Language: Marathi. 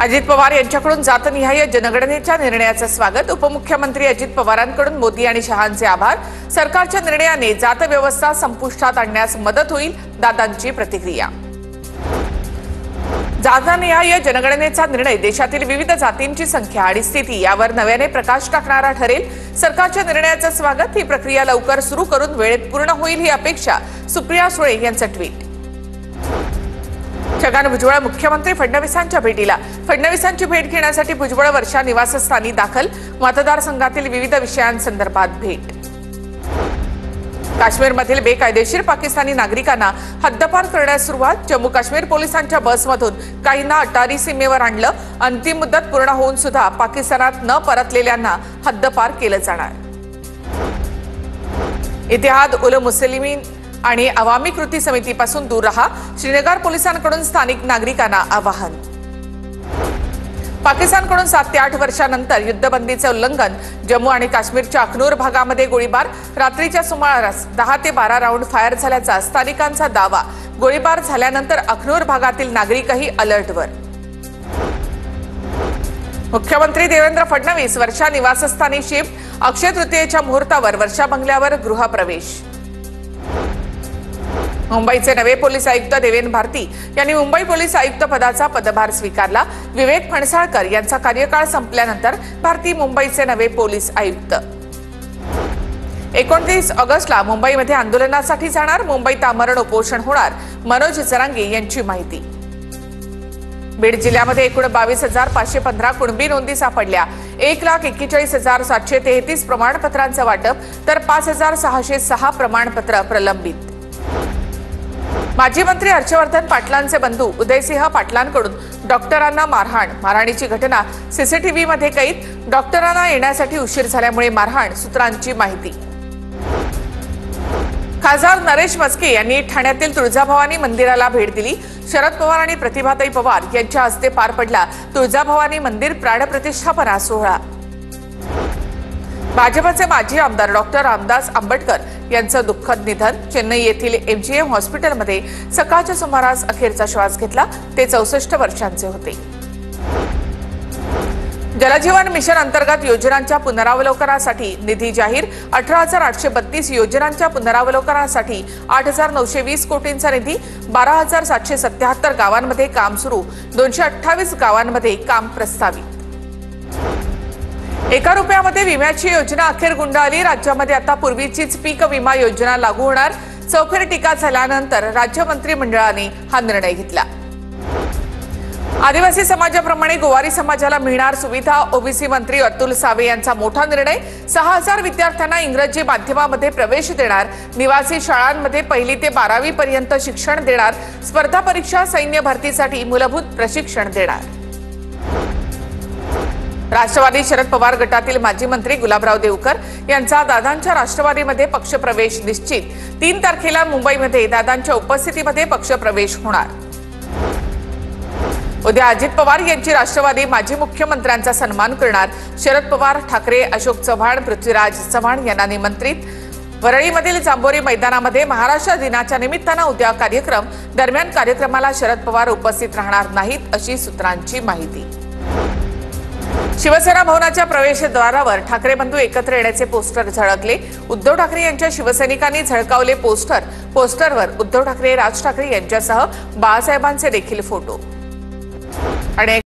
अजित पवार यांच्याकडून जातनिहाय जनगणनेच्या निर्णयाचं स्वागत। उपमुख्यमंत्री अजित पवारांकडून मोदी आणि शहांचे आभार। सरकारच्या निर्णयाने जात व्यवस्था संपुष्टात आणण्यास मदत होईल, दादांची प्रतिक्रिया। जातनिहाय जनगणनेचा निर्णय देशातील विविध जातींची संख्या आणि स्थिती यावर नव्याने प्रकाश टाकणारा ठरेल। सरकारच्या निर्णयाचं स्वागत। ही प्रक्रिया लवकर सुरू करून वेळेत पूर्ण होईल ही अपेक्षा, सुप्रिया सुळे यांचं ट्विट। छगन भुजबळ मुख्यमंत्री फडणवीसांच्या भेटीला। फडणवीसांची भेट घेण्यासाठी भुजबळ वर्षा निवासस्थानी दाखल। मतदारसंघातील विविध विषयांसंदर्भात भेट। काश्मीरमधील बेकायदेशीर पाकिस्तानी नागरिकांना हद्दपार करण्यास सुरुवात। जम्मू काश्मीर पोलिसांच्या बसमधून काहींना अटारी सीमेवर आणलं। अंतिम मुदत पूर्ण होऊन सुद्धा पाकिस्तानात न परतलेल्यांना हद्दपार केलं जाणार। इतिहाद उल मुस्लिमीन आणि अवामी कृती समितीपासून दूर रहा, श्रीनगर पोलिसांकडून स्थानिक नागरिकांना आवाहन। पाकिस्तानकडून 7 ते 8 वर्षांनंतर युद्धबंदीचे उल्लंघन। जम्मू आणि काश्मीरच्या अखनूर भागामध्ये गोळीबार। रात्रीच्या सुमारास 10 ते 12 राऊंड फायर झाल्याचा स्थानिकांचा दावा। गोळीबार झाल्यानंतर अखनूर भागातील नागरिकही अलर्टवर। मुख्यमंत्री देवेंद्र फडणवीस वर्षा निवासस्थानी शिफ्ट। अक्षय तृतीयेच्या मुहूर्तावर वर्षा बंगल्यावर गृहप्रवेश। मुंबईचे नवे पोलीस आयुक्त देवेन भारती यांनी मुंबई पोलीस आयुक्त पदाचा पदभार स्वीकारला। विवेक फणसाळकर यांचा कार्यकाळ संपल्यानंतर भारती मुंबईचे नवे पोलीस आयुक्त। 29 ऑगस्टला मुंबईमध्ये आंदोलनासाठी जाणार। मुंबईत आमरण उपोषण होणार, मनोज जरांगे यांची माहिती। बीड जिल्ह्यामध्ये एकूण 22,515 कुणबी नोंदी सापडल्या। 1,41,733 प्रमाणपत्रांचं वाटप, तर 5,606 प्रमाणपत्र प्रलंबित। माजी मंत्री हर्षवर्धन पाटलांचे बंधू उदयसिंह पाटलांकडून डॉक्टरांना मारहाण। मारहाणीची घटना सीसीटीव्हीमध्ये कैद। डॉक्टरांना येण्यासाठी उशीर झाल्यामुळे मारहाण, सूत्रांची माहिती। खासदार नरेश म्हस्के यांनी ठाण्यातील तुळजाभवानी मंदिराला भेट दिली। शरद पवार आणि प्रतिभाताई पवार यांच्या हस्ते पार पडला तुळजाभवानी मंदिर प्राणप्रतिष्ठापना सोहळा। भाजपचे माजी आमदार डॉक्टर रामदास आंबटकर यांचं दुःखद निधन। चेन्नई येथील एमजीएम हॉस्पिटलमध्ये सकाळच्या सुमारास अखेरचा श्वास घेतला। ते 64 वर्षांचे होते। जलजीवन मिशन अंतर्गत योजनांच्या पुनरावलोकनासाठी निधी जाहीर। 18,832 योजनांच्या पुनरावलोकनासाठी 8,920 कोटींचा निधी। 12,777 गावांमध्ये काम सुरू। 228 गावांमध्ये काम प्रस्तावित। 1 रुपयामध्ये विम्याची योजना अखेर गुंडाळली। राज्यामध्ये आता पूर्वीचीच पीक विमा योजना लागू होणार। चौफेर टीका झाल्यानंतर राज्य मंत्रिमंडळाने हा निर्णय घेतला। आदिवासी समाजाप्रमाणे गोवारी समाजाला मिळणार सुविधा। ओबीसी मंत्री अतुल सावे यांचा मोठा निर्णय। 6,000 विद्यार्थ्यांना इंग्रजी माध्यमामध्ये प्रवेश देणार। निवासी शाळांमध्ये 1ली ते 12वी पर्यंत शिक्षण देणार। स्पर्धा परीक्षा सैन्य भरतीसाठी मूलभूत प्रशिक्षण देणार। राष्ट्रवादी शरद पवार गटातील माजी मंत्री गुलाबराव देवकर यांचा दादांच्या राष्ट्रवादीमध्ये पक्षप्रवेश निश्चित। 3 तारखेला मुंबईमध्ये दादांच्या उपस्थितीमध्ये पक्षप्रवेश होणार। उद्या अजित पवार यांची राष्ट्रवादी माजी मुख्यमंत्र्यांचा सन्मान करणार। शरद पवार, ठाकरे, अशोक चव्हाण, पृथ्वीराज चव्हाण यांना निमंत्रित। वरळीमधील जांभोरी मैदानामध्ये महाराष्ट्र दिनाच्या निमित्तानं उद्या कार्यक्रम। दरम्यान कार्यक्रमाला शरद पवार उपस्थित राहणार नाहीत, अशी सूत्रांची माहिती। शिवसेना भवनाच्या प्रवेशद्वारावर ठाकरे बंधू एकत्र येण्याचे पोस्टर झळकले। उद्धव ठाकरे यांच्या शिवसैनिकांनी झळकावले पोस्टर। पोस्टरवर उद्धव ठाकरे, राज ठाकरे यांच्यासह बाळासाहेबांचे देखील फोटो। आणि